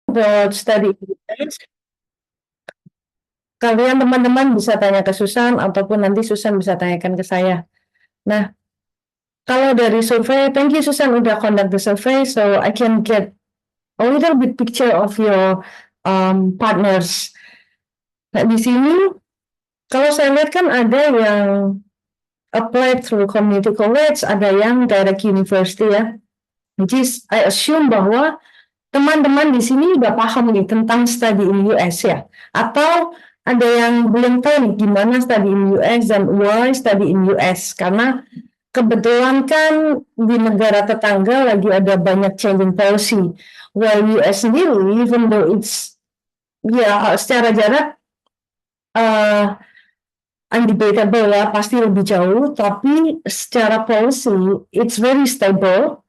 about study in US, kalian teman-teman bisa tanya ke Susan ataupun nanti Susan bisa tanyakan ke saya. Nah, kalau dari survei, thank you Susan udah conduct the survey, so I can get a little bit picture of your partners. Nah, di sini kalau saya lihat kan ada yang apply through community college, ada yang direct university ya. Which is I assume bahwa teman-teman di sini udah paham nih tentang study in US ya. Atau ada yang belum tahu nih gimana study in US dan why study in US. Karena kebetulan kan di negara tetangga lagi ada banyak changing policy. While US sendiri, even though it's ya secara jarak undebatable ya, pasti lebih jauh, tapi secara policy it's very stable.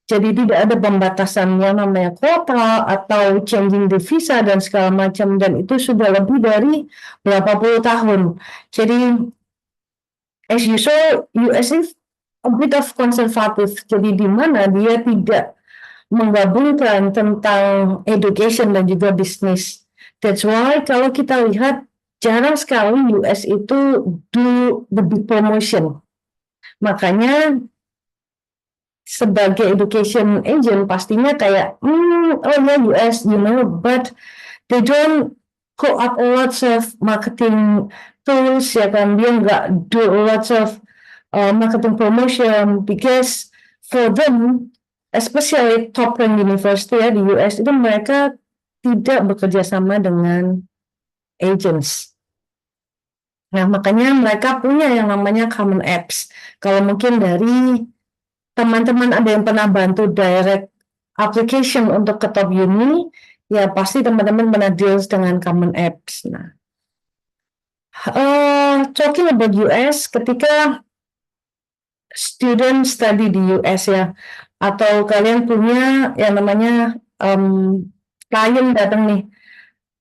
Jadi tidak ada pembatasan yang namanya kuota atau changing the visa dan segala macam, dan itu sudah lebih dari berapa puluh tahun. Jadi as you saw, US is a bit of conservative. Jadi di mana dia tidak menggabungkan tentang education dan juga bisnis. That's why kalau kita lihat jarang sekali US itu do the big promotion. Makanya sebagai education agent pastinya kayak oh yeah US but they don't go up a lots of marketing tools ya kan, dia nggak do lots of marketing promotion because for them especially top rank university ya di US itu mereka tidak bekerja sama dengan agents. Nah makanya mereka punya yang namanya common apps. Kalau mungkin dari teman-teman ada yang pernah bantu direct application untuk ke top uni, ya pasti teman-teman pernah deals dengan common apps. Nah, talking about US, ketika student study di US ya, atau kalian punya yang namanya klien datang nih,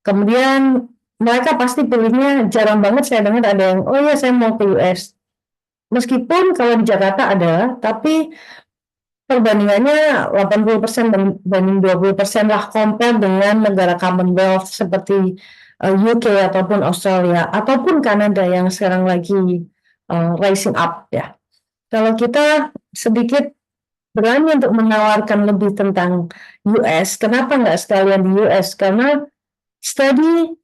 kemudian mereka pasti pilihnya jarang banget saya dengar ada yang, oh ya saya mau ke US. Meskipun kalau di Jakarta ada, tapi perbandingannya 80% banding 20% lah compare dengan negara Commonwealth seperti UK ataupun Australia ataupun Kanada yang sekarang lagi rising up ya. Kalau kita sedikit berani untuk menawarkan lebih tentang US, kenapa nggak sekalian di US? Karena study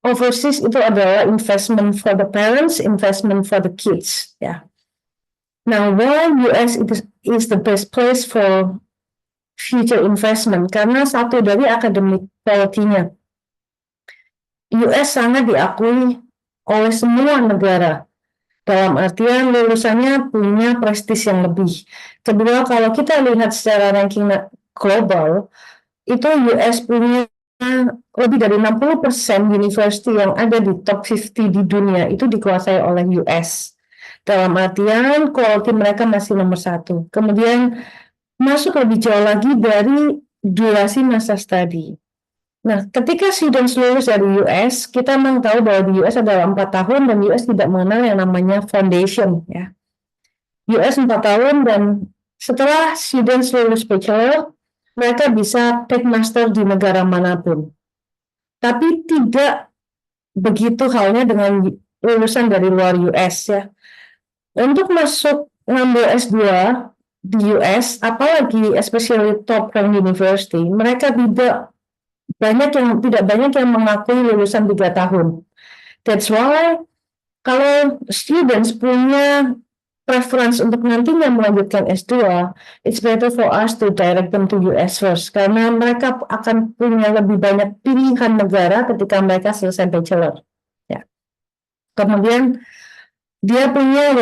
overseas itu adalah investment for the parents, investment for the kids ya. Now, why US is the best place for future investment? Karena satu dari academic quality-nya. US sangat diakui oleh semua negara. Dalam artian lulusannya punya prestis yang lebih. Kedua, kalau kita lihat secara ranking global, itu US punya lebih dari 60% university yang ada di top 50 di dunia itu dikuasai oleh US. Dalam artian quality mereka masih nomor 1. Kemudian masuk lebih jauh lagi dari durasi masa study. Nah, ketika students lulus dari US, kita memang tahu bahwa di US adalah 4 tahun dan US tidak mengenal yang namanya foundation ya. US 4 tahun dan setelah students lulus bachelor, mereka bisa take master di negara manapun. Tapi tidak begitu halnya dengan lulusan dari luar US ya. Untuk masuk ngambil S2 di US, apalagi especially top rank university, mereka tidak banyak yang mengakui lulusan 3 tahun. That's why kalau students punya preference untuk nantinya melanjutkan S2, it's better for us to direct them to US first, karena mereka akan punya lebih banyak pilihan negara ketika mereka selesai bachelor. Ya. Kemudian dia punya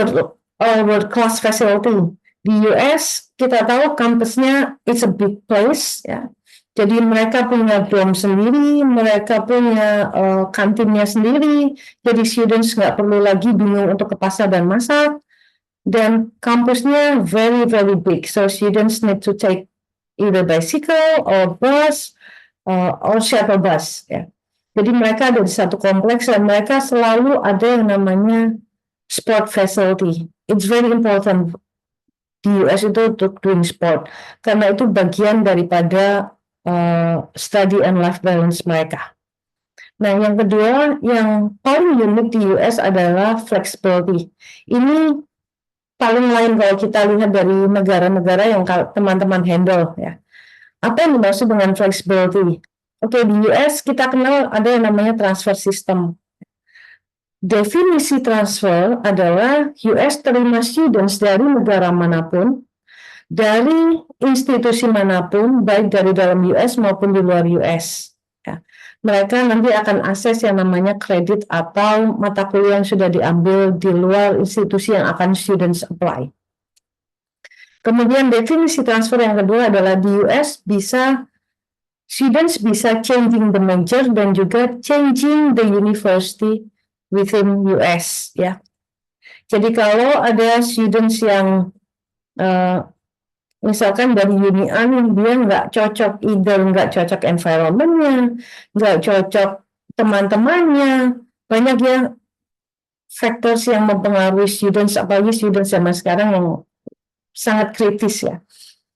world class facility. Di US kita tahu kampusnya it's a big place ya. Jadi mereka punya dorm sendiri, mereka punya kantinnya sendiri. Jadi students nggak perlu lagi bingung untuk ke pasar dan masak. Dan kampusnya very very big. So students need to take either bicycle or bus or shuttle bus ya. Jadi mereka ada di satu kompleks dan mereka selalu ada yang namanya sport facility. It's very important di US itu untuk doing sport karena itu bagian daripada study and life balance mereka. Nah, yang kedua, yang paling unik di US adalah flexibility. Ini paling lain kalau kita lihat dari negara-negara yang teman-teman handle ya. Apa yang dimaksud dengan flexibility? Oke, di US kita kenal ada yang namanya transfer system. Definisi transfer adalah US terima students dari negara manapun, dari institusi manapun, baik dari dalam US maupun di luar US. Ya. Mereka nanti akan akses yang namanya kredit atau mata kuliah yang sudah diambil di luar institusi yang akan students apply. Kemudian definisi transfer yang kedua adalah di US students bisa changing the major dan juga changing the university within US ya. Jadi kalau ada students yang misalkan dari uni A dia nggak cocok, nggak cocok environmentnya, nggak cocok teman-temannya, banyak ya factors yang mempengaruhi students, apalagi students zaman sekarang yang sangat kritis ya.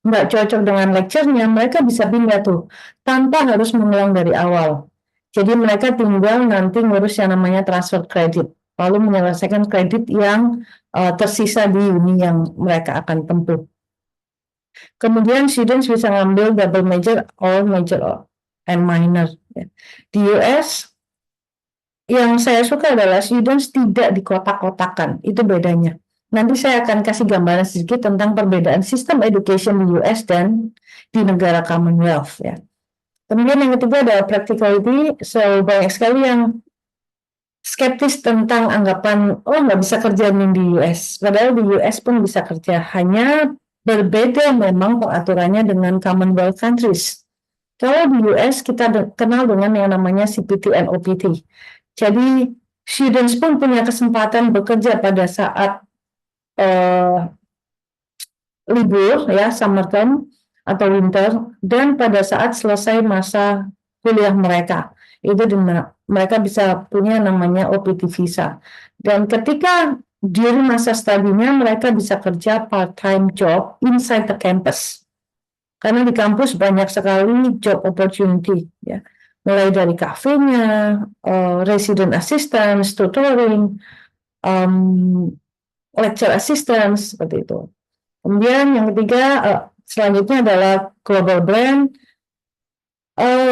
Nggak cocok dengan lecture-nya, mereka bisa pindah tuh, tanpa harus mengulang dari awal. Jadi mereka tinggal nanti ngurus yang namanya transfer credit, lalu menyelesaikan kredit yang tersisa di uni yang mereka akan tempuh. Kemudian students bisa ngambil double major or major and minor. Di US, yang saya suka adalah students tidak dikotak-kotakan, itu bedanya. Nanti saya akan kasih gambaran sedikit tentang perbedaan sistem education di US dan di negara Commonwealth ya. Kemudian yang ketiga adalah practicality. So banyak sekali yang skeptis tentang anggapan nggak bisa kerja di US. Padahal di US pun bisa kerja, hanya berbeda memang peraturannya dengan Commonwealth countries. Kalau di US kita kenal dengan yang namanya CPT and OPT. Jadi students pun punya kesempatan bekerja pada saat libur ya, summer term atau winter, dan pada saat selesai masa kuliah mereka. Itu mereka bisa punya namanya OPT visa. Dan ketika during masa studinya mereka bisa kerja part-time job inside the campus. Karena di kampus banyak sekali job opportunity ya. Mulai dari kafenya, resident assistance, tutoring, lecture assistance, seperti itu. Kemudian yang ketiga, selanjutnya adalah global brand.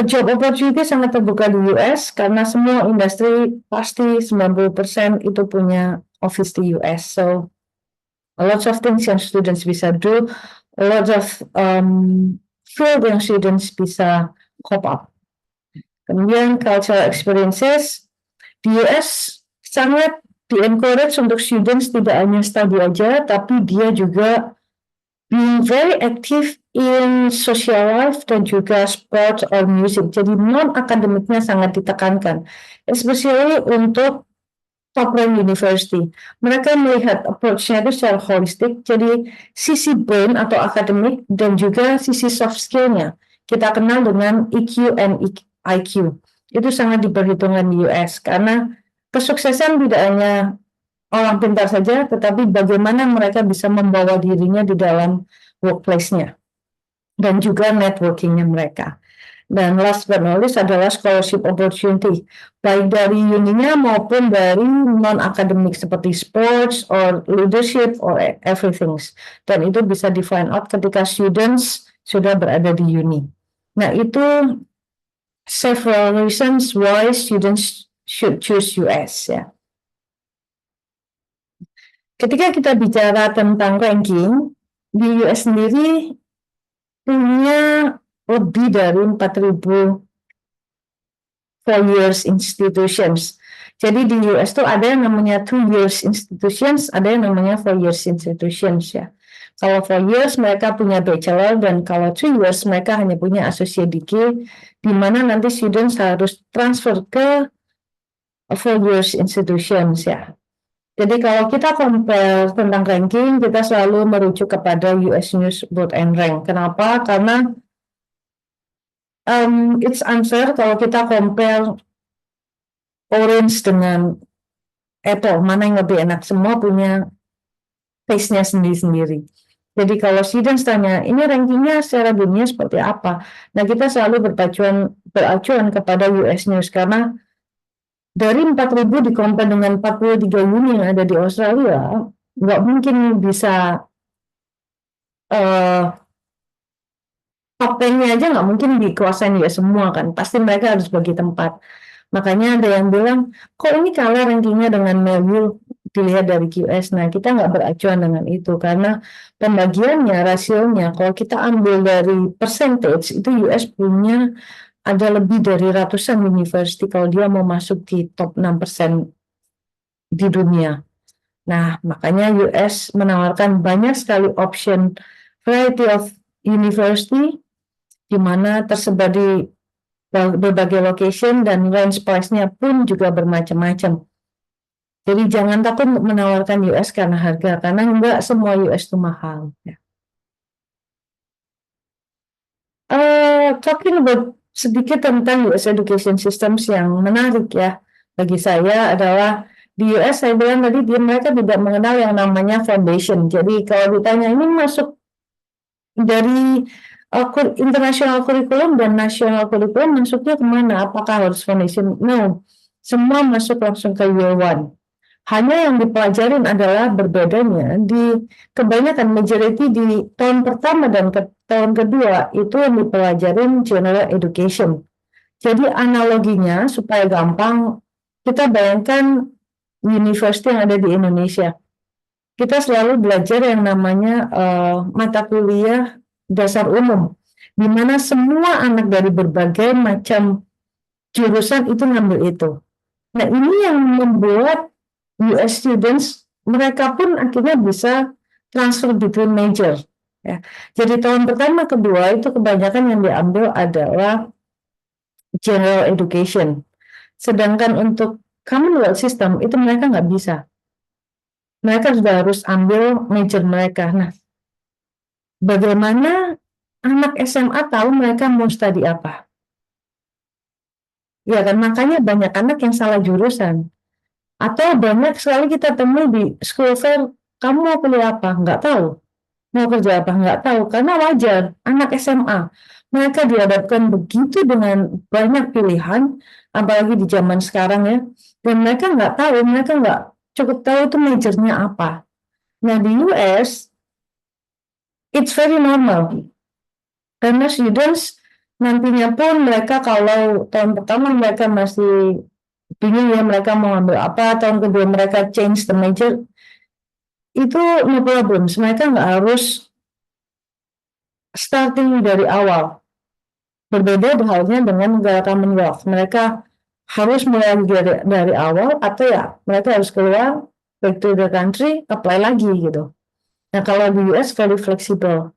Job opportunity sangat terbuka di US karena semua industri pasti 90% itu punya office di US. So, a lot of things yang students bisa do, a lot of field yang students bisa cope up. Kemudian cultural experiences, di US sangat di-encourage untuk students tidak hanya study aja, tapi dia juga being very active in social life dan juga sport or music. Jadi non-akademiknya sangat ditekankan, especially untuk top-rank university. Mereka melihat approach-nya itu secara holistik, jadi sisi brain atau akademik dan juga sisi soft skill-nya. Kita kenal dengan EQ and IQ. Itu sangat diperhitungkan di US, karena kesuksesan tidak hanya orang pintar saja, tetapi bagaimana mereka bisa membawa dirinya di dalam workplace-nya dan juga networking-nya mereka. Dan last but not least adalah scholarship opportunity, baik dari uninya maupun dari non-akademik seperti sports or leadership or everything. Dan itu bisa di find out ketika students sudah berada di uni. Nah, itu several reasons why students should choose US ya. Ketika kita bicara tentang ranking, di US sendiri punya lebih dari 4.000 4 years institutions. Jadi di US tuh ada yang namanya 2 years institutions, ada yang namanya 4 years institutions ya. Kalau 4 years mereka punya bachelor, dan kalau 2 years mereka hanya punya associate degree, di mana nanti students harus transfer ke 4 years institutions ya. Jadi kalau kita compare tentang ranking, kita selalu merujuk kepada US News Board and Rank. Kenapa? Karena it's unfair kalau kita compare orange dengan apple, mana yang lebih enak. Semua punya taste-nya sendiri-sendiri. Jadi kalau students tanya, ini rankingnya secara dunia seperti apa? Nah, kita selalu beracuan kepada US News, karena dari 4.000 di-compare dengan 43 uni yang ada di Australia, nggak mungkin bisa top 10-nya aja nggak mungkin dikuasain ya semua kan, pasti mereka harus bagi tempat. Makanya ada yang bilang, kok ini kalah rankingnya dengan Melville dilihat dari QS. Nah, kita nggak beracuan dengan itu, karena pembagiannya, rasionya, kalau kita ambil dari percentage, itu US punya ada lebih dari ratusan university kalau dia mau masuk di top 6% di dunia. Nah, makanya US menawarkan banyak sekali option, variety of university, di mana tersebar di berbagai location, dan range price-nya pun juga bermacam-macam. Jadi jangan takut menawarkan US karena harga, karena enggak semua US itu mahal. Ya. Talking about sedikit tentang US education systems yang menarik ya bagi saya adalah di US, saya bilang tadi mereka tidak mengenal yang namanya foundation. Jadi kalau ditanya ini masuk dari international curriculum dan national curriculum, masuknya kemana? Apakah harus foundation? No, semua masuk langsung ke year one. Hanya yang dipelajarin adalah berbedanya di kebanyakan majority di tahun pertama dan tahun kedua itu yang dipelajarin general education. Jadi analoginya supaya gampang, kita bayangkan university yang ada di Indonesia. Kita selalu belajar yang namanya mata kuliah dasar umum, di mana semua anak dari berbagai macam jurusan itu ngambil itu. Nah, ini yang membuat US students, mereka pun akhirnya bisa transfer between major. Ya. Jadi tahun pertama kedua itu kebanyakan yang diambil adalah general education. Sedangkan untuk Commonwealth system itu mereka nggak bisa. Mereka sudah harus ambil major mereka. Nah, bagaimana anak SMA tahu mereka mau studi apa? Ya kan, makanya banyak anak yang salah jurusan. Atau banyak sekali kita temui di school fair, kamu mau kuliah apa? Nggak tahu. Mau kerja apa? Nggak tahu. Karena wajar, anak SMA. Mereka dihadapkan begitu dengan banyak pilihan, apalagi di zaman sekarang ya. Dan mereka nggak tahu, mereka nggak cukup tahu itu majornya apa. Nah, di US, it's very normal. Karena students nantinya pun mereka kalau tahun pertama mereka masih bingung ya mereka mau ambil apa, tahun kedua mereka change the major, itu no problem. Mereka nggak harus starting dari awal. Berbeda halnya dengan negara Commonwealth. Mereka harus mulai dari awal, atau ya mereka harus keluar, back to the country, apply lagi gitu. Nah, kalau di US very flexible.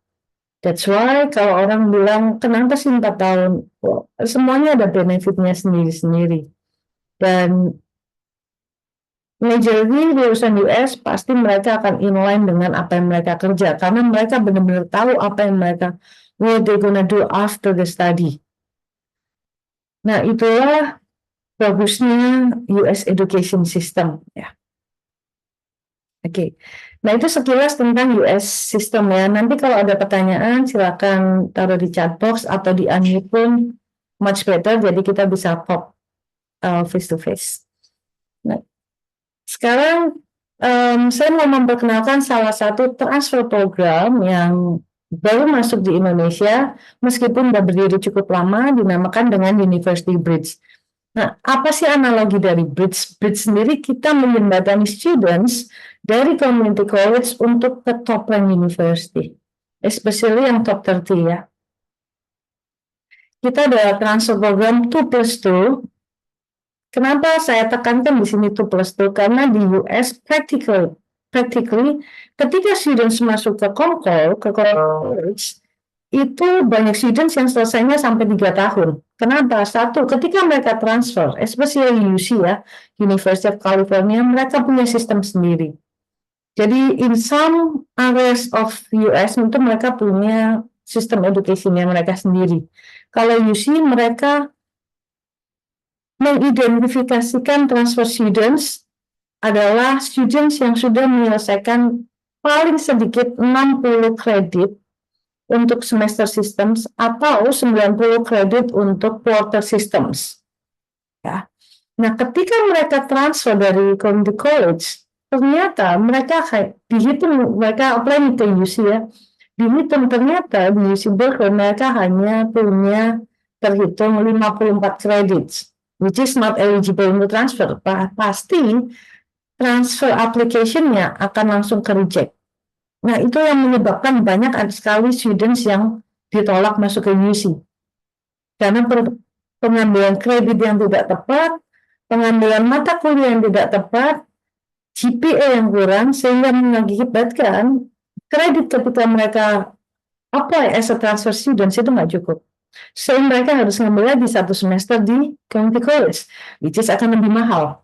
That's why kalau orang bilang kenapa sih 4 tahun, semuanya ada benefitnya sendiri-sendiri. Dan majority lulusan US pasti mereka akan inline dengan apa yang mereka kerja, karena mereka benar-benar tahu apa yang mereka what they gonna do after the study. Nah, itulah bagusnya US education system ya. Oke. Nah, itu sekilas tentang US system ya. Nanti kalau ada pertanyaan silakan taruh di chat box atau di unmute pun much better, jadi kita bisa talk face to face. Nah, sekarang saya mau memperkenalkan salah satu transfer program yang baru masuk di Indonesia, meskipun sudah berdiri cukup lama, dinamakan dengan University Bridge. Nah, apa sih analogi dari Bridge? Bridge sendiri kita menjembatani students dari community college untuk ke top rank university, especially yang top 30 ya. Kita ada transfer program 2+2. Kenapa saya tekankan di sini 2+2? Karena di US practically ketika students masuk ke college, itu banyak students yang selesainya sampai 3 tahun. Kenapa? Satu, ketika mereka transfer, especially UC ya, University of California, mereka punya sistem sendiri. Jadi in some areas of US itu mereka punya sistem education yang mereka sendiri. Kalau UC mereka mengidentifikasikan transfer students adalah students yang sudah menyelesaikan paling sedikit 60 kredit untuk semester systems atau 90 kredit untuk quarter systems. Ya. Nah, ketika mereka transfer dari community college, ternyata mereka dihitung, mereka apply ke UC ya, dihitung ternyata di UC Berkeley mereka hanya punya terhitung 54 kredit, which is not eligible untuk transfer. Pasti transfer application-nya akan langsung ke reject. Nah, itu yang menyebabkan banyak sekali students yang ditolak masuk ke UC. Karena pengambilan kredit yang tidak tepat, pengambilan mata kuliah yang tidak tepat, GPA yang kurang, sehingga mengakibatkan kredit ketika mereka apply as a transfer students itu nggak cukup. Sehingga mereka harus ngambil lagi 1 semester di community college, which is akan lebih mahal.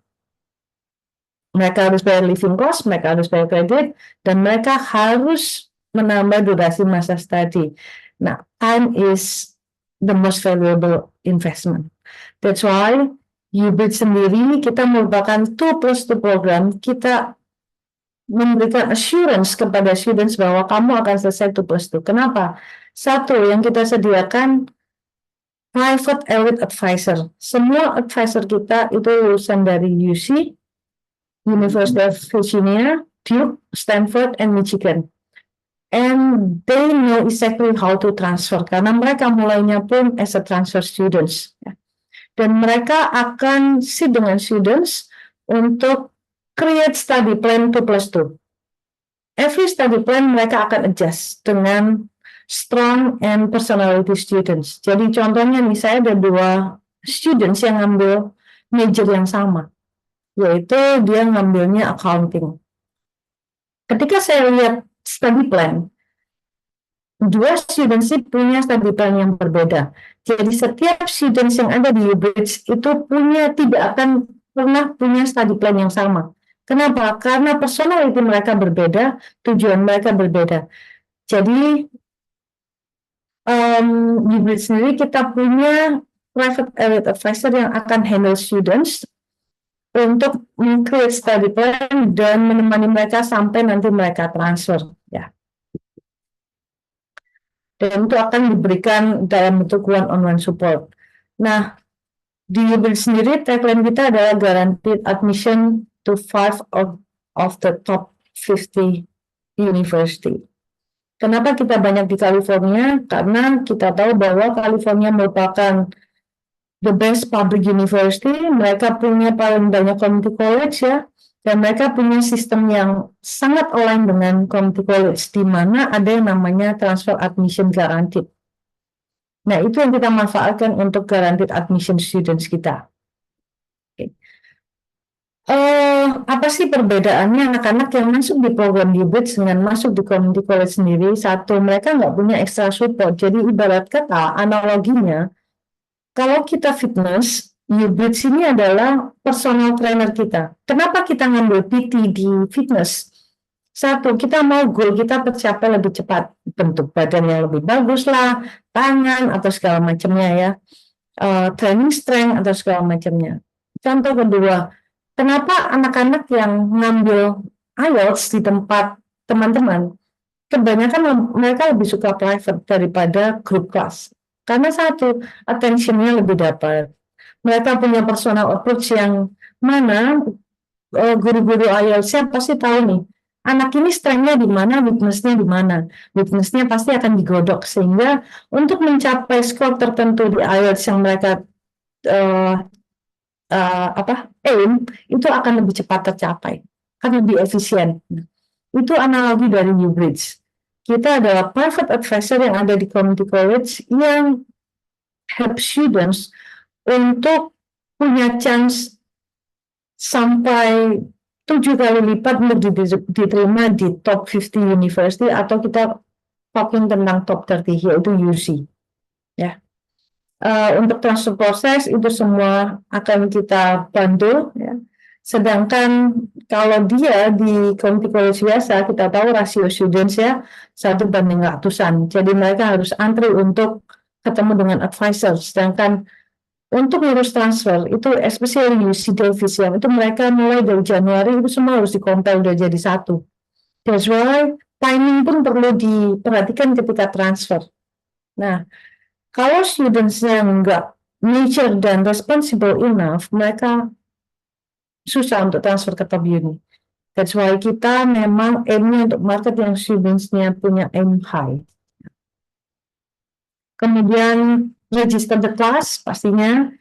Mereka harus bayar living cost, mereka harus bayar kredit, dan mereka harus menambah durasi masa study. Nah, time is the most valuable investment. That's why UBIT sendiri kita merupakan 2+2 program. Kita memberikan assurance kepada students bahwa kamu akan selesai 2+2. Kenapa? Satu, yang kita sediakan private elite advisor. Semua advisor kita itu lulusan dari UC, University of Virginia, Duke, Stanford, and Michigan. And they know exactly how to transfer, karena mereka mulainya pun as a transfer students. Dan mereka akan sit dengan students untuk create study plan 2+2. Every study plan mereka akan adjust dengan strong and personality students. Jadi contohnya nih, saya ada 2 students yang ngambil major yang sama, yaitu dia ngambilnya accounting. Ketika saya lihat study plan, 2 students punya study plan yang berbeda. Jadi setiap students yang ada di UBridge itu tidak akan pernah punya study plan yang sama. Kenapa? Karena personality mereka berbeda, tujuan mereka berbeda. Jadi UBridge sendiri kita punya private elite advisor yang akan handle students untuk create study plan dan menemani mereka sampai nanti mereka transfer, ya. Dan itu akan diberikan dalam bentuk one-on-one support. Nah, di UBridge sendiri tagline kita adalah guaranteed admission to 5 of the top 50 university. Kenapa kita banyak di California? Karena kita tahu bahwa California merupakan the best public university, mereka punya paling banyak community college ya, dan mereka punya sistem yang sangat align dengan community college, di mana ada yang namanya transfer admission guaranteed. Nah, itu yang kita manfaatkan untuk guaranteed admission students kita. Okay. Apa sih perbedaannya anak-anak yang masuk di program UBridge dengan masuk di community college sendiri? Satu, mereka nggak punya extra support. Jadi ibarat kata, analoginya, kalau kita fitness, UBridge ini adalah personal trainer kita. Kenapa kita ngambil PT di fitness? Satu, kita mau goal kita tercapai lebih cepat, bentuk badan yang lebih bagus lah, tangan atau segala macamnya ya, training strength atau segala macamnya. Contoh kedua, kenapa anak-anak yang ngambil IELTS di tempat teman-teman, kebanyakan mereka lebih suka private daripada group class. Karena satu, attention-nya lebih dapat. Mereka punya personal approach yang mana guru-guru IELTS-nya pasti tahu nih, anak ini strength-nya di mana, weakness-nya di mana. Weakness-nya pasti akan digodok, sehingga untuk mencapai skor tertentu di IELTS yang mereka aim, itu akan lebih cepat tercapai, akan lebih efisien. Itu analogi dari UBridge. Kita adalah private advisor yang ada di community college yang help students untuk punya chance sampai 7 kali lipat untuk diterima di top 50 university, atau kita talking tentang top 30 yaitu UC. Ya. Untuk transfer proses itu semua akan kita bantu. Ya. Sedangkan kalau dia di community college biasa, kita tahu rasio students ya 1:100. Jadi mereka harus antri untuk ketemu dengan advisor. Sedangkan untuk ngurus transfer itu, especially UC Davis ya, itu mereka mulai dari Januari itu semua harus dikompil udah jadi satu. That's why timing pun perlu diperhatikan ketika transfer. Nah, kalau students-nya nggak mature dan responsible enough, mereka susah untuk transfer ke top uni. That's why kita memang aim-nya untuk market yang students-nya punya aim high. Kemudian register the class, pastinya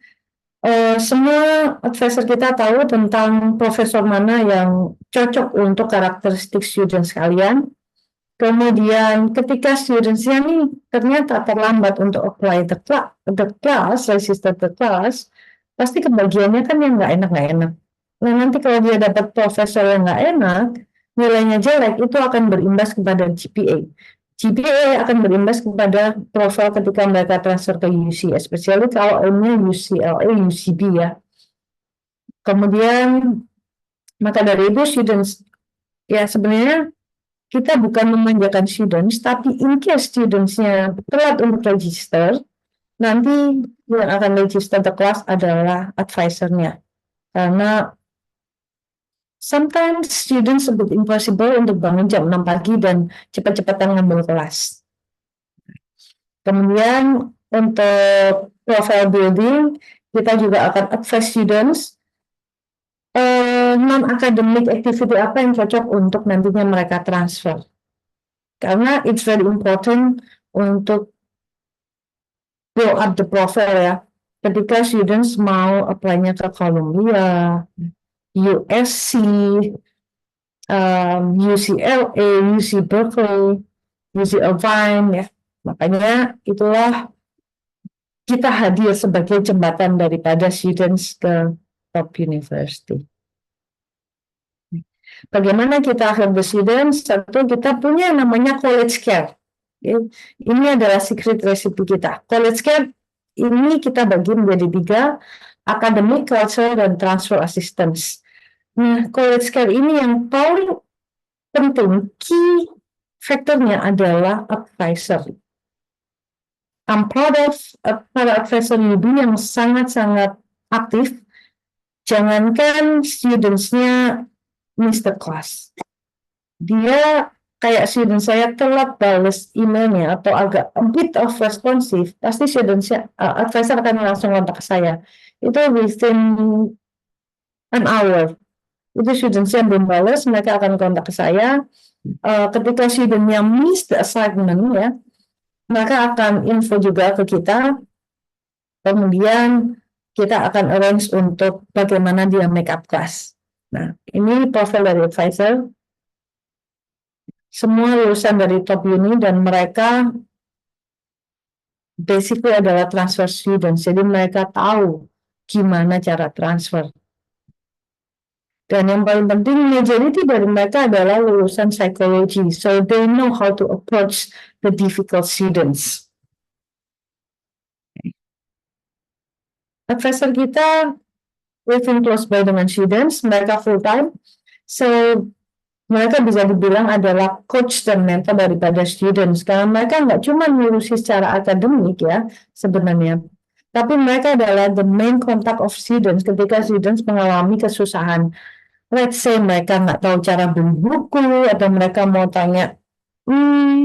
semua advisor kita tahu tentang profesor mana yang cocok untuk karakteristik students kalian. Kemudian ketika students-nya nih ternyata terlambat untuk apply the class, register the class, pasti kebagiannya kan yang nggak enak. Nah, nanti kalau dia dapat profesor yang nggak enak, nilainya jelek, itu akan berimbas kepada GPA. GPA akan berimbas kepada profil ketika mereka transfer ke UC, especially kalau aimnya UCLA, UCB ya. Kemudian, maka dari itu students, ya sebenarnya kita bukan memanjakan students, tapi in case students-nya telat untuk register, nanti yang akan register the class adalah advisor-nya. Karena sometimes students a bit impossible untuk bangun jam 6 pagi dan cepat-cepatan ngambil kelas. Kemudian untuk profile building, kita juga akan advise students non-academic activity apa yang cocok untuk nantinya mereka transfer. Karena it's very important untuk build up the profile ya. Ketika students mau apply-nya ke Columbia, USC, UCLA, UC Berkeley, UC Irvine ya. Makanya itulah kita hadir sebagai jembatan daripada students ke top university. Bagaimana kita help the students? Satu, kita punya namanya college care. Ini adalah secret recipe kita. College care ini kita bagi menjadi 3, academic, cultural, dan transfer assistance. Nah, college care ini yang paling penting, key faktornya adalah advisor. I'm proud of para advisor UB yang sangat-sangat aktif. Jangankan students-nya Mr. Class. Dia kayak student saya telat balas emailnya atau agak a bit of responsive, pasti student-nya, advisor akan langsung kontak ke saya. Itu within an hour. Itu student-nya belum balas, mereka akan kontak ke saya. Ketika student-nya miss the assignment ya, mereka akan info juga ke kita. Kemudian kita akan arrange untuk bagaimana dia make up class. Nah, ini profil dari advisor. Semua lulusan dari top uni dan mereka basically adalah transfer students. Jadi mereka tahu gimana cara transfer. Dan yang paling penting, majority dari mereka adalah lulusan psikologi. So they know how to approach the difficult students. Advisor kita working close by dengan students, mereka full time. So mereka bisa dibilang adalah coach dan mentor daripada students. Karena mereka nggak cuma ngurusi secara akademik ya sebenarnya. Tapi mereka adalah the main contact of students ketika students mengalami kesusahan. Let's say mereka nggak tahu cara beli buku, atau mereka mau tanya,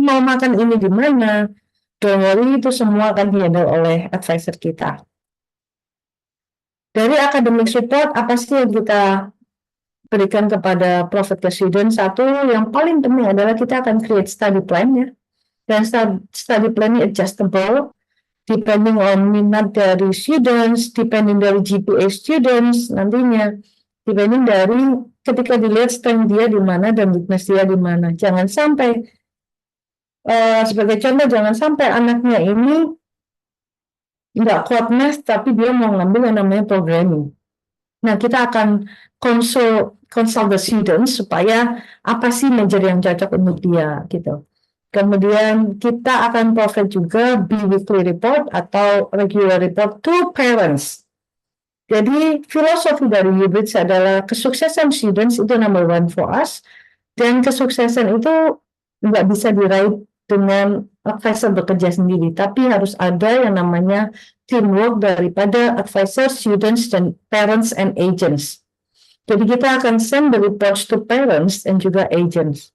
mau makan ini di mana. Don't worry, itu semua akan dihandle oleh advisor kita. Dari academic support, apa sih yang kita berikan kepada profit student? Satu, yang paling penting adalah kita akan create study plan ya. Dan study plan ini adjustable, depending on minat dari students, depending dari GPA students nantinya, depending dari ketika dilihat strength dia di mana dan weakness dia di mana. Jangan sampai, sebagai contoh, jangan sampai anaknya ini nggak kuat math tapi dia mau ngambil yang namanya programming. Nah, kita akan consult the students supaya apa sih major yang cocok untuk dia gitu. Kemudian kita akan provide juga bi-weekly report atau regular report to parents. Jadi filosofi dari UBridge adalah kesuksesan students itu number one for us, dan kesuksesan itu nggak bisa diraih dengan advisor bekerja sendiri, tapi harus ada yang namanya teamwork daripada advisor, students, dan parents and agents. Jadi kita akan send the reports to parents dan juga agents.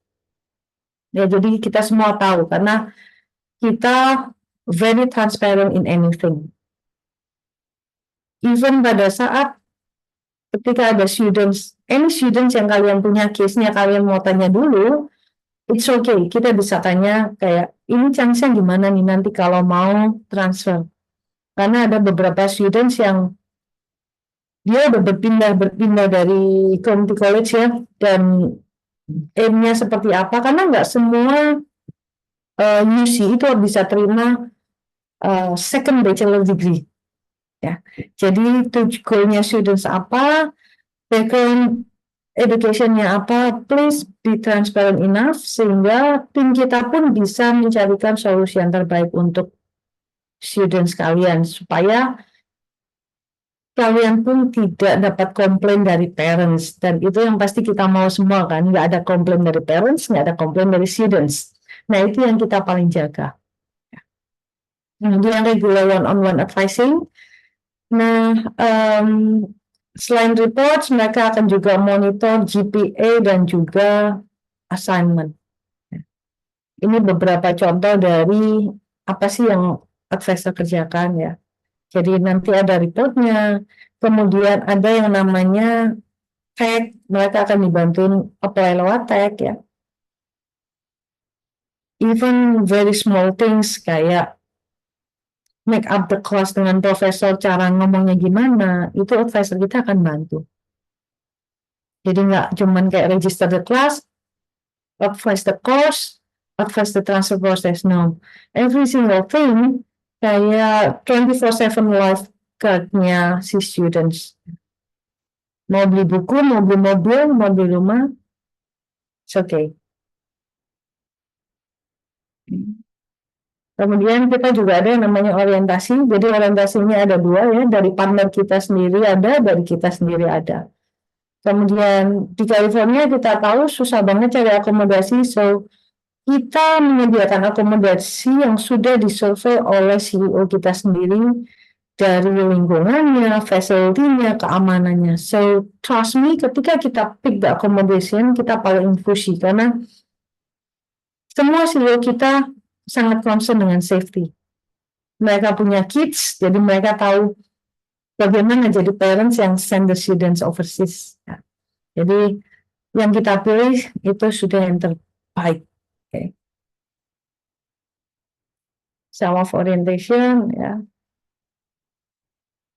Ya, jadi kita semua tahu karena kita very transparent in anything. Even pada saat ketika ada any students yang kalian punya case-nya, kalian mau tanya dulu, it's okay. Kita bisa tanya kayak, ini chance-nya gimana nih nanti kalau mau transfer. Karena ada beberapa students yang dia udah berpindah dari community college ya, dan aim-nya seperti apa, karena nggak semua UC itu bisa terima second bachelor degree. Ya. Jadi goal-nya students apa, background education-nya apa, please be transparent enough sehingga tim kita pun bisa mencarikan solusi yang terbaik untuk students kalian supaya kalian pun tidak dapat komplain dari parents, dan itu yang pasti kita mau semua kan, nggak ada komplain dari parents, nggak ada komplain dari students. Nah itu yang kita paling jaga. Kemudian regular one-on-one advising. Nah, selain reports, mereka akan juga monitor GPA dan juga assignment. Ini beberapa contoh dari apa sih yang advisor kerjakan ya. Jadi nanti ada reportnya, kemudian ada yang namanya tag, mereka akan dibantuin apply lewat tag ya. Even very small things kayak make up the class dengan profesor, cara ngomongnya gimana, itu advisor kita akan bantu. Jadi nggak cuman kayak register the class, advise the course, advise the transfer process, no. Every single thing kayak 24/7 life guide-nya si students. Mau beli buku, mau beli mobil, mau beli rumah, it's okay. Kemudian kita juga ada yang namanya orientasi. Jadi orientasinya ada dua ya, dari partner kita sendiri ada, dari kita sendiri ada. Kemudian di California kita tahu susah banget cari akomodasi, so kita menyediakan akomodasi yang sudah disurvey oleh CEO kita sendiri dari lingkungannya, facility-nya, keamanannya. So trust me, ketika kita pick the accommodation, kita paling pushy karena semua CEO kita sangat concern dengan safety. Mereka punya kids, jadi mereka tahu bagaimana jadi parents yang send the students overseas. Ya. Jadi yang kita pilih itu sudah yang terbaik. Okay. Self orientation, ya.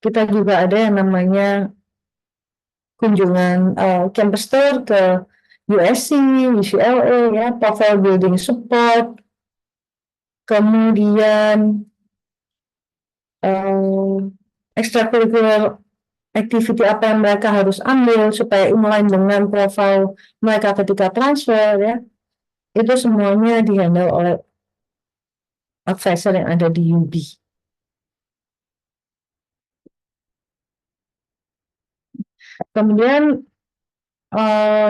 Kita juga ada yang namanya kunjungan campus tour ke USC, UCLA, ya, profile building support, kemudian extracurricular activity apa yang mereka harus ambil supaya inline dengan profile mereka ketika transfer ya, itu semuanya dihandle oleh advisor yang ada di UB. Kemudian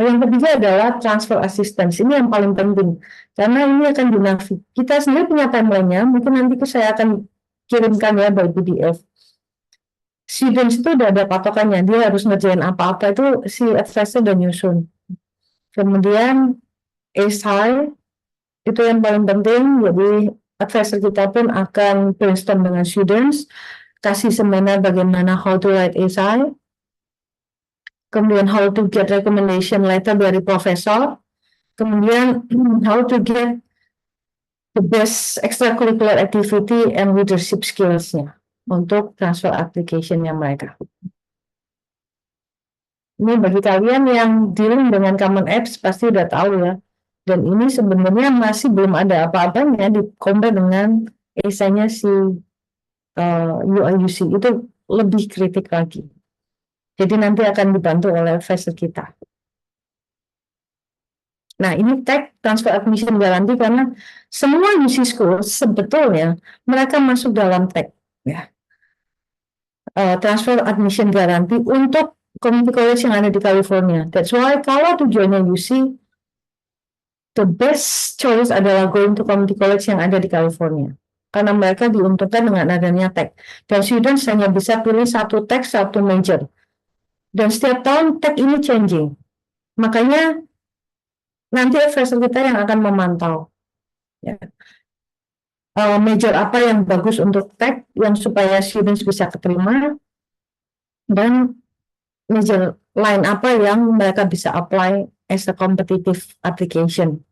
yang ketiga adalah transfer assistance. Ini yang paling penting karena ini akan dinavigasi. Kita sendiri punya timeline-nya, mungkin nanti saya akan kirimkan ya by PDF. Students itu udah ada patokannya, dia harus ngerjain apa-apa itu si advisor dan nyusun. Kemudian ASI itu yang paling penting, jadi advisor kita pun akan brainstorm dengan students, kasih seminar bagaimana how to write ASI, kemudian how to get recommendation letter dari profesor, kemudian how to get the best extracurricular activity and leadership skills-nya untuk transfer application-nya mereka. Ini bagi kalian yang dealing dengan Common Apps pasti udah tahu ya. Dan ini sebenarnya masih belum ada apa-apanya di compare dengan ESA-nya si UIUC itu lebih kritik lagi. Jadi nanti akan dibantu oleh advisor kita. Nah ini tag transfer admission guarantee karena semua UC school sebetulnya mereka masuk dalam tag ya. Transfer admission guarantee untuk community college yang ada di California. That's why kalau tujuannya UC, the best choice adalah going to community college yang ada di California. Karena mereka diuntungkan dengan adanya tag. Dan students hanya bisa pilih satu tag, satu major. Dan setiap tahun tag ini changing. Makanya nanti advisor kita yang akan memantau ya. Major apa yang bagus untuk tag yang supaya students bisa keterima, dan major lain apa yang mereka bisa apply as a competitive application.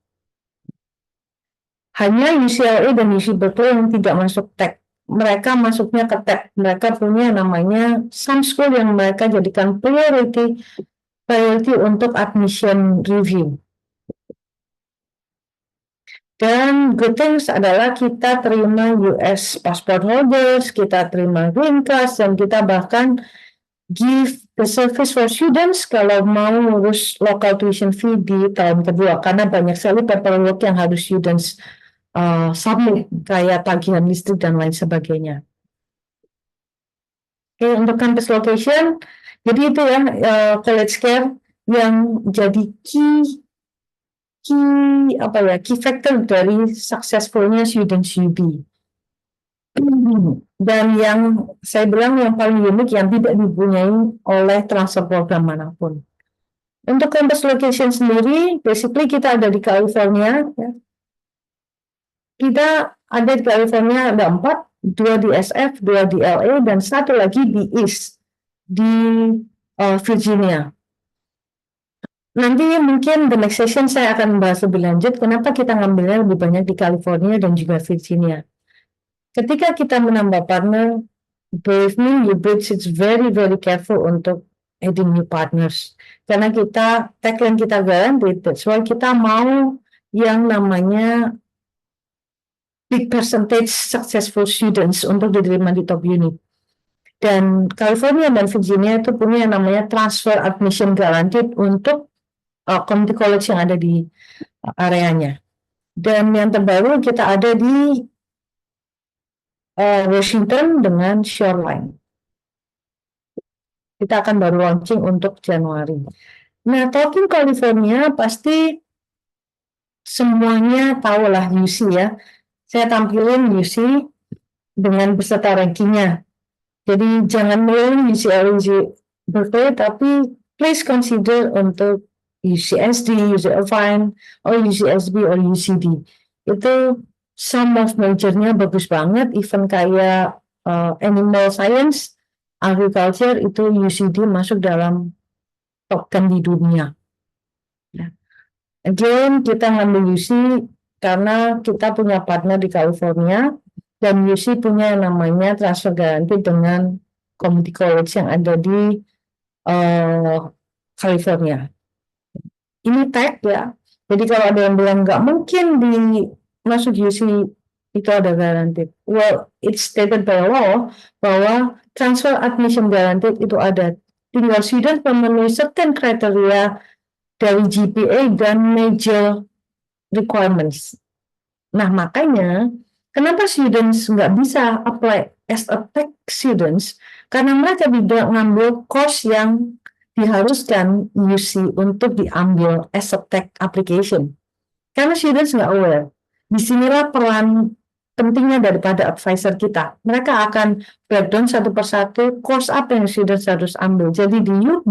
Hanya UCLA dan UC Berkeley yang tidak masuk tag. Mereka masuknya ke tag. Mereka punya namanya some school yang mereka jadikan priority untuk admission review. Dan good things adalah kita terima US passport holders, kita terima green card, dan kita bahkan give the service for students kalau mau ngurus local tuition fee di tahun kedua, karena banyak sekali paperwork yang harus students submit, kayak tagihan listrik dan lain sebagainya. Oke, untuk campus location, jadi itu ya college care yang jadi key factor dari successfulnya students UB. Dan yang saya bilang yang paling unik yang tidak dipunyai oleh transfer program manapun. Untuk campus location sendiri, basically kita ada di California. Ya. Kita ada di California ada 4, 2 di SF, 2 di LA, dan 1 lagi di East, di Virginia. Nanti mungkin the next session saya akan membahas lebih lanjut kenapa kita ngambilnya lebih banyak di California dan juga Virginia. Ketika kita menambah partner, believe me, UBridge is very very careful untuk adding new partners. Karena kita tagline kita guaranteed, that's why kita mau yang namanya big percentage successful students untuk diterima di top unit. Dan California dan Virginia itu punya yang namanya transfer admission guaranteed untuk community college yang ada di areanya. Dan yang terbaru kita ada di Washington dengan Shoreline. Kita akan baru launching untuk Januari. Nah, talking California pasti semuanya tahulah UC ya. Saya tampilin UC dengan beserta rankingnya. Jadi jangan melulu UCLA, UC Berkeley, tapi please consider untuk UCSD, UC Irvine, or UCSB, or UCD. Itu some of majornya bagus banget, even kayak animal science, agriculture, itu UCD masuk dalam top 10 di dunia. Ya. Again, kita ngambil UC karena kita punya partner di California, dan UC punya yang namanya transfer guarantee dengan community college yang ada di California. Ini tag ya. Jadi kalau ada yang bilang nggak mungkin di masuk UC itu ada guaranteed. Well, it's stated by law bahwa transfer admission guaranteed itu ada. Tinggal student memenuhi certain kriteria dari GPA dan major requirements. Nah, makanya kenapa students nggak bisa apply as a tech students? Karena mereka tidak ngambil course yang diharuskan UC untuk diambil as a tech application. Karena students nggak aware. Disinilah peran pentingnya daripada advisor kita. Mereka akan breakdown satu persatu course apa yang students harus ambil. Jadi di UB,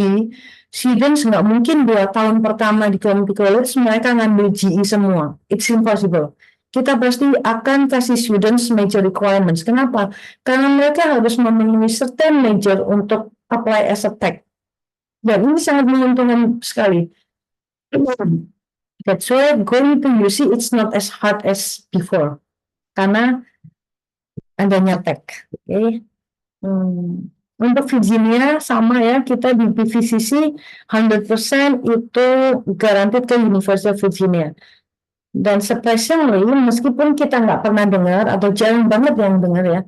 students nggak mungkin 2 tahun pertama di community college mereka ngambil GE semua. It's impossible. Kita pasti akan kasih students major requirements. Kenapa? Karena mereka harus memenuhi certain major untuk apply as a tech. Dan ini sangat menguntungkan sekali. That's why going to UC it's not as hard as before. Karena adanya tech. Okay. Untuk Virginia sama ya, kita di PVCC 100% itu guaranteed ke University of Virginia. Dan surprisingly, meskipun kita nggak pernah dengar atau jarang banget yang dengar ya,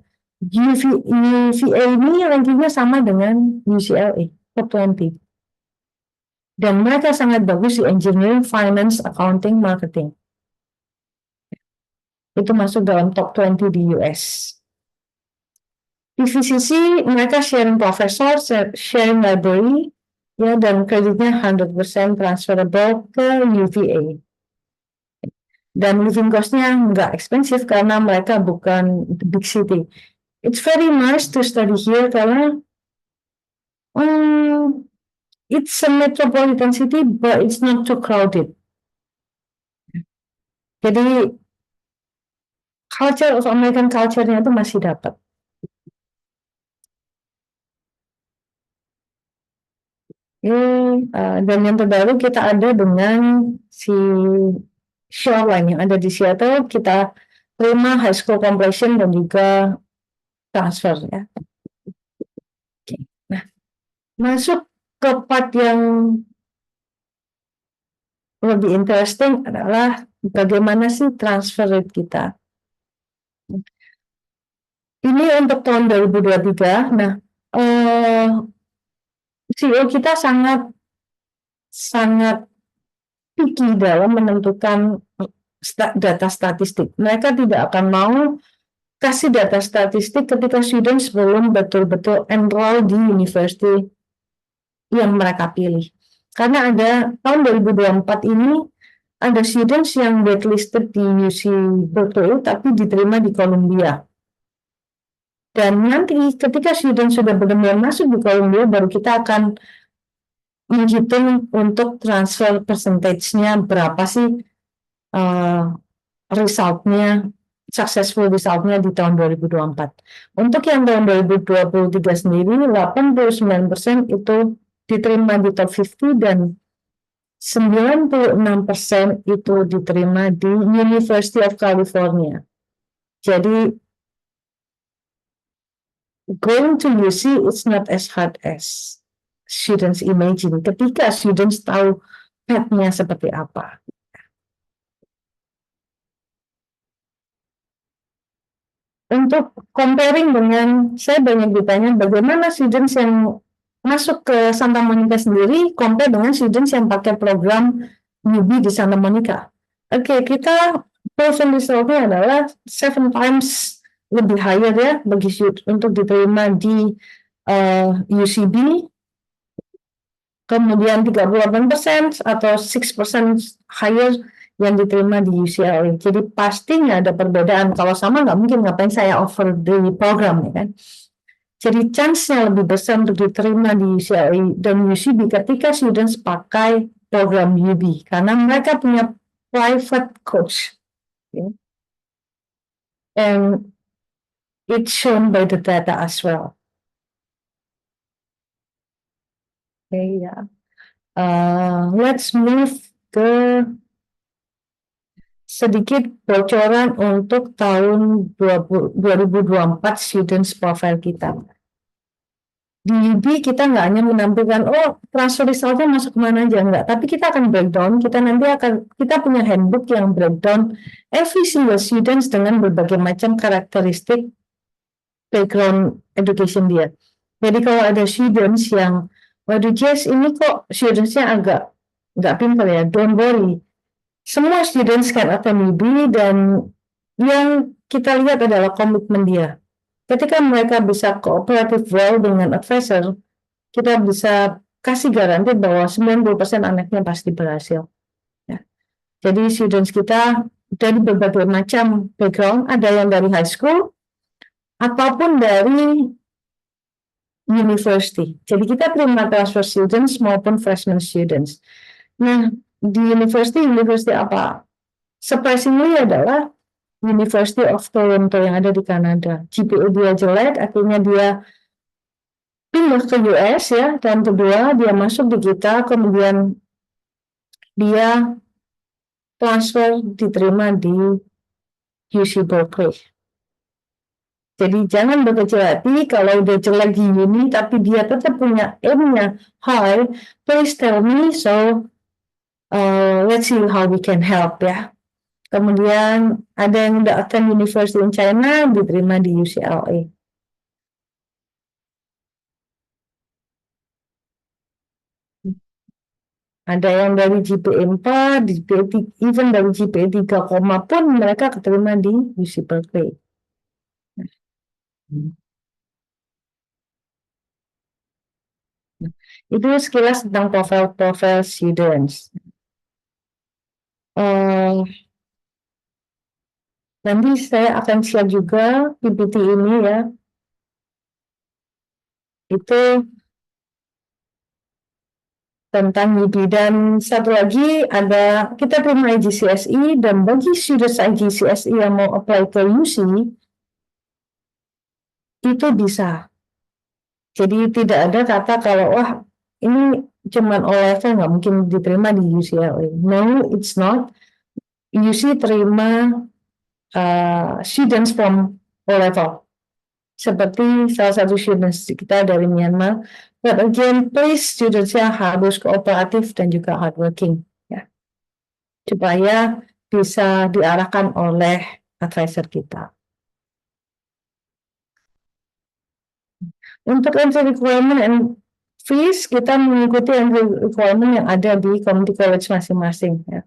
UVA ini rankingnya sama dengan UCLA, top 20. Dan mereka sangat bagus di engineering, finance, accounting, marketing. Itu masuk dalam top 20 di US. Di VCC mereka sharing professor, sharing library, ya, dan kreditnya 100% transferable ke UVA. Dan living cost-nya nggak expensive karena mereka bukan big city. It's very nice to study here karena it's a metropolitan city, but it's not too crowded. Jadi culture of American culture-nya itu masih dapat. Dan yang terbaru kita ada dengan si Shoreline yang ada di Seattle, kita terima high school completion dan juga transfer ya. Oke. Nah, masuk ke part yang lebih interesting adalah bagaimana sih transfer rate kita. Ini untuk tahun 2023. Nah, CEO kita sangat picky dalam menentukan data statistik. Mereka tidak akan mau kasih data statistik ketika students belum betul-betul enroll di university yang mereka pilih. Karena ada tahun 2024 ini ada students yang blacklisted di UC Berkeley tapi diterima di Columbia. Dan nanti ketika students sudah benar-benar masuk di Columbia, baru kita akan menghitung untuk transfer percentage-nya berapa sih resultnya, successful resultnya di tahun 2024. Untuk yang tahun 2023 sendiri, 89% itu diterima di top 50 dan 96% itu diterima di University of California. Jadi going to UC it's not as hard as students imagine ketika students tahu path-nya seperti apa. Untuk comparing dengan, saya banyak ditanya bagaimana students yang masuk ke Santa Monica sendiri compare dengan students yang pakai program UB di Santa Monica. Oke, kita proven resultnya adalah 7 times lebih higher ya bagi untuk diterima di UCB, kemudian 38% atau 6% higher yang diterima di UCLA. Jadi pasti nggak ada perbedaan. Kalau sama nggak mungkin ngapain saya offer di program ya kan. Jadi chance-nya lebih besar untuk diterima di UCLA dan UCB ketika students pakai program UB karena mereka punya private coach. Okay. And it's shown by the data as well. Okay, ya. Let's move ke sedikit bocoran untuk tahun 2024 students profile kita. Di UB kita nggak hanya menampilkan transfer resultnya masuk kemana aja, enggak, tapi kita akan breakdown, kita punya handbook yang breakdown every single students dengan berbagai macam karakteristik background education dia. Jadi kalau ada students yang waduh Jess ini kok studentsnya agak nggak pintar ya, don't worry. Semua students can attend UB dan yang kita lihat adalah komitmen dia. Ketika mereka bisa cooperative well dengan advisor, kita bisa kasih garansi bahwa 90% anaknya pasti berhasil. Ya. Jadi students kita dari berbagai macam background, ada yang dari high school ataupun dari university. Jadi kita terima transfer students maupun freshman students. Nah, di university apa? Surprisingly adalah University of Toronto yang ada di Kanada. GPA dia jelek, akhirnya dia pindah ke US ya, dan kedua dia masuk di kita, kemudian dia transfer diterima di UC Berkeley. Jadi jangan berkecil hati kalau udah jelek di uni tapi dia tetap punya aim-nya high, please tell me so let's see how we can help ya. Kemudian ada yang udah attend University in China diterima di UCLA. Ada yang dari GPA 4, even dari GPA 3, pun mereka keterima di UC Berkeley. Itu sekilas tentang profil students. Nanti saya akan share juga PPT ini ya. Itu tentang UB. Dan satu lagi ada kita terima IGCSE, dan bagi students IGCSE yang mau apply ke UC itu bisa. Jadi tidak ada kata kalau wah ini cuman O level nggak mungkin diterima di UCLA. No, it's not. UC terima students from O level. Seperti salah satu students kita dari Myanmar. But again, please students-nya harus kooperatif dan juga hardworking, ya, supaya bisa diarahkan oleh advisor kita. Untuk entry requirement and fees, kita mengikuti entry requirement yang ada di community college masing-masing, ya.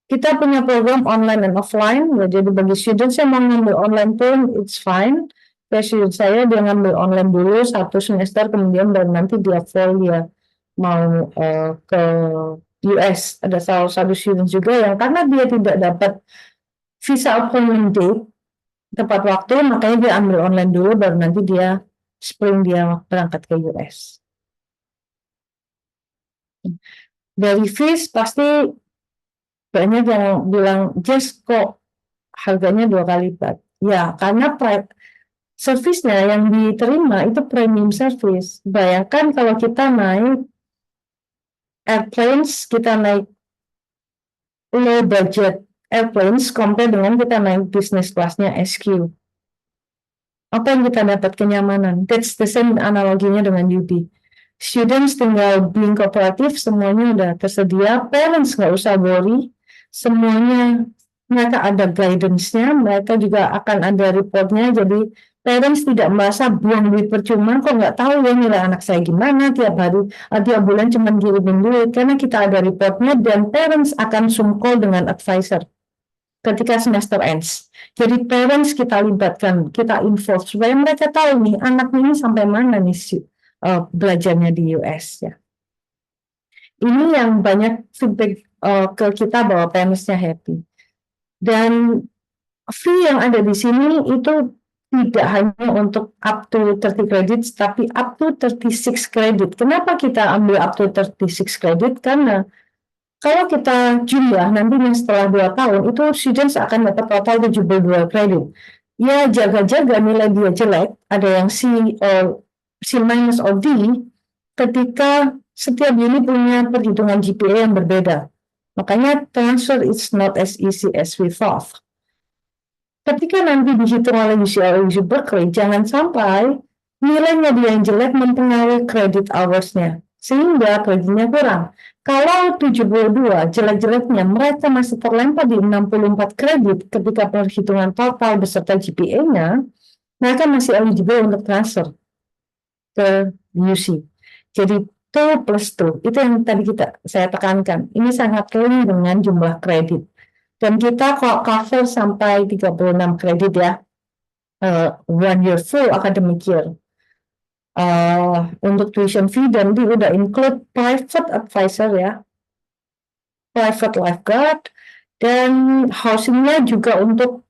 Kita punya program online dan offline, ya, jadi bagi students yang mau ngambil online pun it's fine. Kayak student saya dia ngambil online dulu 1 semester, kemudian baru nanti dia full dia mau ke US. Ada salah satu student juga yang karena dia tidak dapat visa appointment date tepat waktu, makanya dia ambil online dulu baru nanti dia spring dia berangkat ke US. Dari fees pasti banyak yang bilang just kok harganya 2 kali lipat. Ya, karena servisnya yang diterima itu premium service. Bayangkan kalau kita naik airplanes, kita naik low budget airplanes compare dengan kita naik business class-nya SQ. Apa yang kita dapat? Kenyamanan. That's the same analoginya dengan UB. Students tinggal being kooperatif, semuanya udah tersedia. Parents nggak usah worry, semuanya mereka ada guidance-nya, mereka juga akan ada report-nya. Jadi parents tidak merasa buang duit percuma, kok nggak tahu ya nilai anak saya gimana tiap hari, tiap bulan cuma kirimin duit, karena kita ada report-nya dan parents akan zoom call dengan advisor ketika semester ends. Jadi parents kita libatkan, kita involve supaya mereka tahu nih anaknya ini sampai mana nih belajarnya di US, ya. Ini yang banyak feedback ke kita bahwa parents-nya happy. Dan fee yang ada di sini itu tidak hanya untuk up to 30 credits, tapi up to 36 credit. Kenapa kita ambil up to 36 credit? Karena kalau kita jumlah nantinya setelah 2 tahun, itu students akan dapat total 72 kredit. Ya, jaga-jaga nilai dia jelek, ada yang C minus or D, ketika setiap unit punya perhitungan GPA yang berbeda. Makanya transfer is not as easy as we thought. Ketika nanti dihitung oleh UCLA Berkeley, jangan sampai nilainya dia yang jelek mempengaruhi credit hours-nya, sehingga kreditnya kurang. Kalau 72 jelek-jeleknya mereka masih terlempar di 64 kredit ketika perhitungan total beserta GPA-nya, mereka masih eligible untuk transfer ke UC. Jadi 2 plus 2, itu yang tadi saya tekankan. Ini sangat link dengan jumlah kredit. Dan kita kok cover sampai 36 kredit ya, 1 year full academic year. Untuk tuition fee dan dia udah include private advisor ya, private lifeguard, dan housingnya juga untuk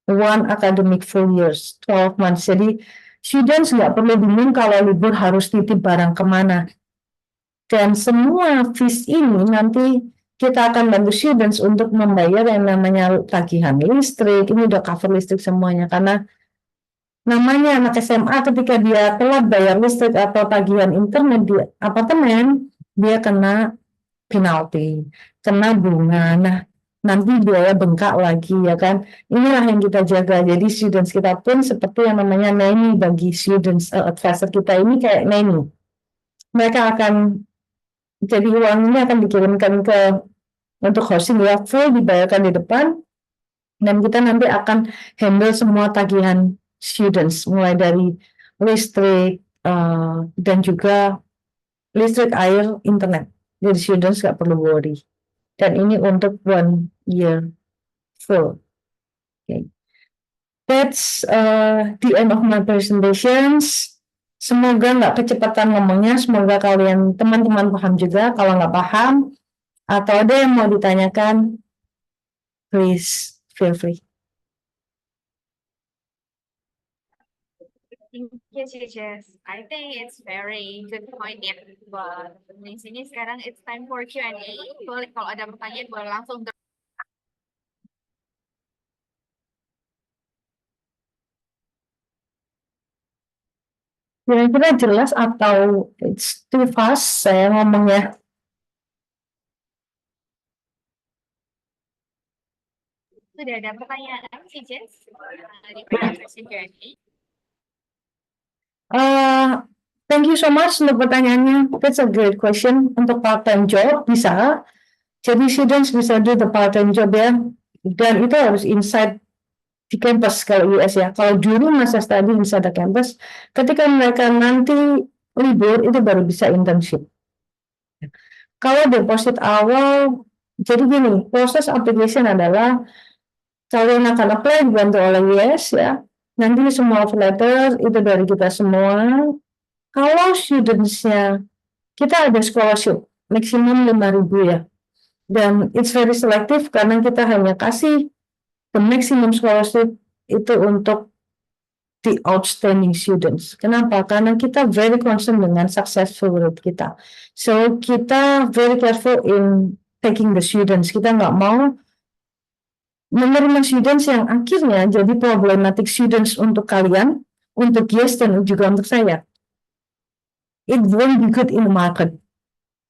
1 academic full years, 12 months. Jadi students nggak perlu bingung kalau libur harus titip barang kemana. Dan semua fees ini nanti kita akan bantu students untuk membayar yang namanya tagihan listrik. Ini udah cover listrik semuanya, karena namanya anak SMA ketika dia telat bayar listrik atau tagihan internet di apartemen, dia kena penalti, kena bunga. Nah, nanti biaya bengkak lagi ya kan. Inilah yang kita jaga. Jadi students kita pun seperti yang namanya nanny bagi students, advisor kita ini kayak nanny. Mereka akan jadi uang ini akan dikirimkan untuk housing ya, full dibayarkan di depan, dan kita nanti akan handle semua tagihan students, mulai dari listrik dan juga listrik, air, internet. Jadi students nggak perlu worry. Dan ini untuk 1 year full. Okay. That's the end of my presentations. Semoga nggak kecepatan ngomongnya, semoga kalian teman-teman paham juga. Kalau nggak paham atau ada yang mau ditanyakan, please feel free. Thank you, Jess. I think it's very good point ya. Buat di sini sekarang it's time for Q&A. Boleh kalau ada pertanyaan boleh langsung. Kira-kira jelas atau it's too fast saya ngomongnya? Sudah ada pertanyaan sih, Jess, di pada sesi Q&A. Thank you so much untuk pertanyaannya. That's a great question. Untuk part-time job bisa. Jadi students bisa do the part-time job ya. Dan itu harus inside di campus kalau US ya. Kalau dulu masa study bisa ada campus. Ketika mereka nanti libur itu baru bisa internship. Kalau deposit awal, jadi gini, proses application adalah kalian akan apply dibantu oleh US ya. Nanti semua offer letter itu dari kita semua. Kalau studentsnya kita ada scholarship maksimum 5.000 ya. Dan it's very selective karena kita hanya kasih the maximum scholarship itu untuk the outstanding students. Kenapa? Karena kita very concerned dengan successful rate kita. So kita very careful in taking the students. Kita nggak mau menerima students yang akhirnya jadi problematic students untuk kalian, untuk Yes dan juga untuk saya. It won't be good in the market.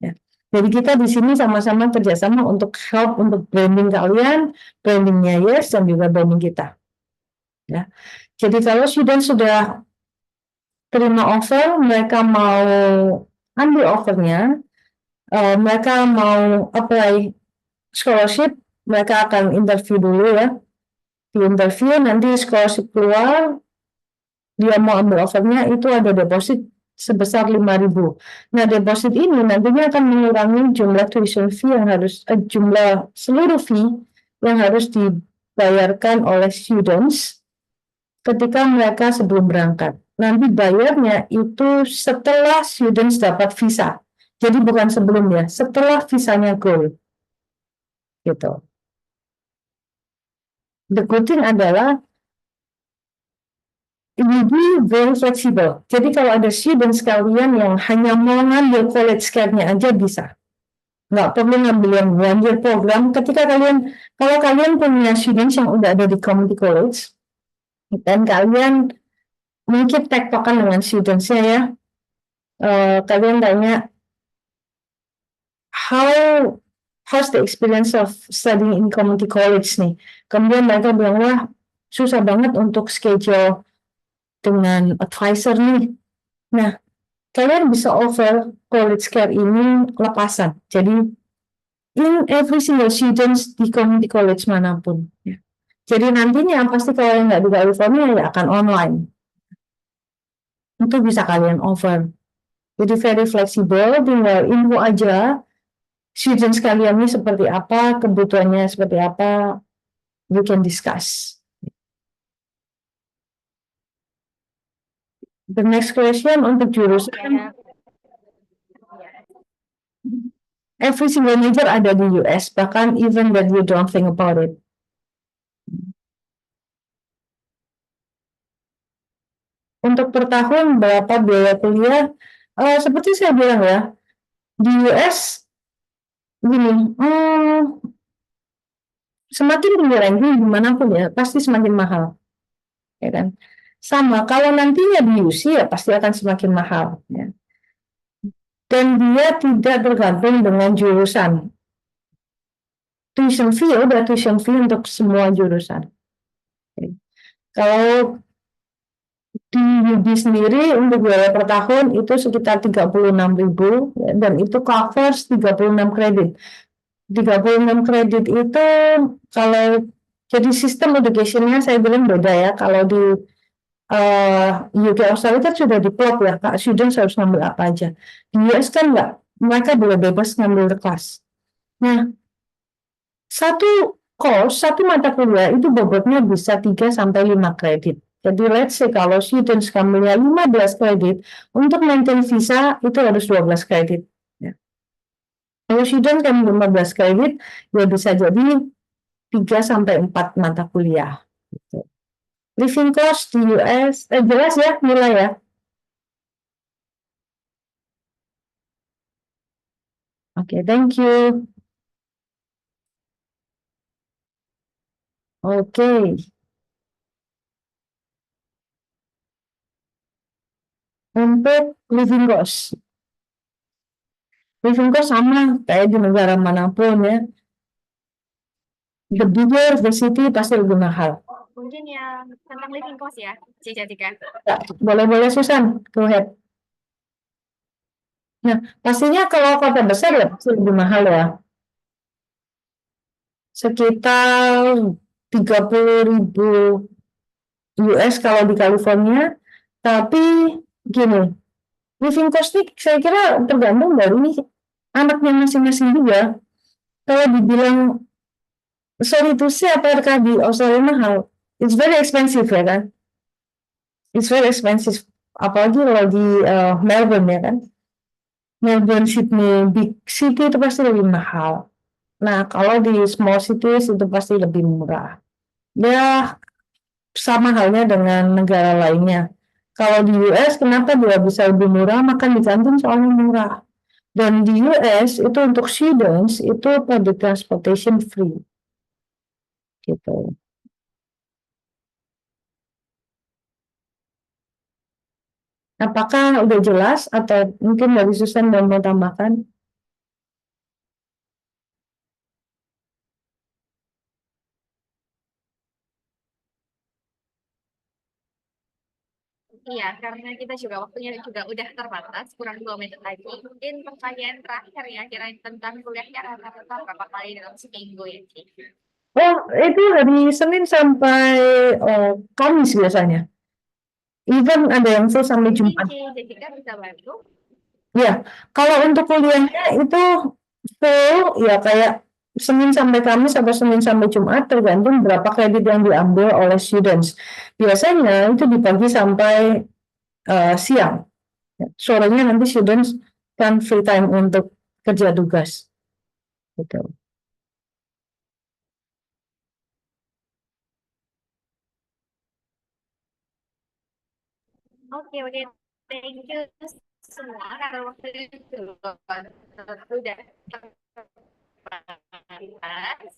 Ya. Jadi kita di sini sama-sama kerjasama untuk help untuk branding kalian, brandingnya Yes dan juga branding kita. Ya. Jadi kalau student sudah terima offer, mereka mau ambil offernya, mereka mau apply scholarship, mereka akan interview dulu ya. Di interview nanti scholarship keluar, dia mau ambil offernya itu ada deposit sebesar 5.000. Nah deposit ini nantinya akan mengurangi jumlah tuition fee yang harus jumlah seluruh fee yang harus dibayarkan oleh students ketika mereka sebelum berangkat. Nanti bayarnya itu setelah students dapat visa. Jadi bukan sebelumnya, setelah visanya goal. Gitu. The good thing adalah ini very flexible. Jadi kalau ada student sekalian yang hanya mau ngambil college care-nya aja bisa. Nggak perlu ngambil yang one year program. Ketika kalau kalian punya students yang udah ada di community college, dan kalian mungkin tektokan dengan students-nya ya, kalian tanya, how's the experience of studying in community college nih. Kemudian mereka bilang, wah susah banget untuk schedule dengan advisor nih. Nah, kalian bisa offer college care ini lepasan. Jadi, in every single students di community college manapun. Ya. Jadi nantinya pasti kalau yang nggak di California ya akan online. Itu bisa kalian offer. Jadi very flexible, tinggal info aja students kalian ini seperti apa, kebutuhannya seperti apa, we can discuss. The next question untuk jurusan. Every single major ada di US, bahkan even that you don't think about it. Untuk per tahun berapa biaya kuliah? Seperti saya bilang ya, di US gini, semakin tinggi ranking dimanapun ya, pasti semakin mahal, ya kan? Sama, kalau nantinya di UC ya pasti akan semakin mahal, ya. Dan dia tidak tergantung dengan jurusan. Tuition fee udah tuition fee untuk semua jurusan. Kalau di UB sendiri untuk biaya per tahun itu sekitar 36.000 ya, dan itu covers 36 kredit. 36 kredit itu kalau jadi sistem education-nya saya bilang beda ya. Kalau di UK Australia kan sudah diplot ya, Kak, students harus ngambil apa aja. Di US kan enggak, mereka boleh bebas ngambil kelas. Nah, satu mata kuliah itu bobotnya bisa 3 sampai 5 kredit. Jadi let's say kalau students ngambilnya 15 kredit, untuk maintain visa itu harus 12 kredit. Ya. Kalau student kan 15 kredit, ya bisa jadi 3 sampai 4 mata kuliah. Gitu. Living cost di US, jelas ya, mulai ya. Oke, thank you. Oke, untuk living cost sama kayak di negara manapun ya. The bigger the city pasti lebih mahal. Mungkin yang tentang living cost ya, Jessica. Ya, boleh-boleh Susan, go ahead. Nah, pastinya kalau kota besar ya pasti lebih mahal ya. Sekitar 30.000 US kalau di California. Tapi gini, living cost ini saya kira tergantung dari anaknya masing-masing juga. Kalau dibilang sorry to say apakah di Australia mahal? It's very expensive ya kan? It's very expensive. Apalagi kalau di Melbourne ya kan? Melbourne, Sydney, big city itu pasti lebih mahal. Nah, kalau di small cities itu pasti lebih murah. Ya, sama halnya dengan negara lainnya. Kalau di US, kenapa dia bisa lebih murah? Makan di kantin soalnya murah. Dan di US itu untuk students itu public transportation free. Gitu. Apakah udah jelas atau mungkin dari Susan mau tambahkan? Iya, karena kita juga waktunya juga udah terbatas, kurang 2 menit lagi. Mungkin pertanyaan terakhir ya, kira tentang kuliahnya rata-rata berapa kali dalam seminggu ya, Ci? Oh, itu dari Senin sampai Kamis biasanya. Even ada yang full sampai Mungkin Jumat. Ci Jessica bisa bantu. Ya, kalau untuk kuliahnya itu full ya kayak Senin sampai Kamis atau Senin sampai Jumat tergantung berapa kredit yang diambil oleh students. Biasanya itu di pagi sampai siang. Sorenya nanti students kan free time untuk kerja tugas. Gitu. Oke, oke. Thank you semua karena waktu itu udah terbatas.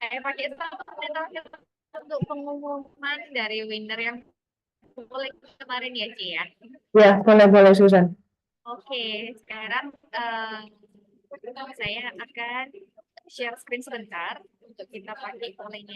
Saya pakai terakhir untuk pengumuman dari winner yang boleh kemarin ya, Ci ya. Ya, boleh-boleh Susan. Oke, sekarang saya akan share screen sebentar untuk kita pakai polling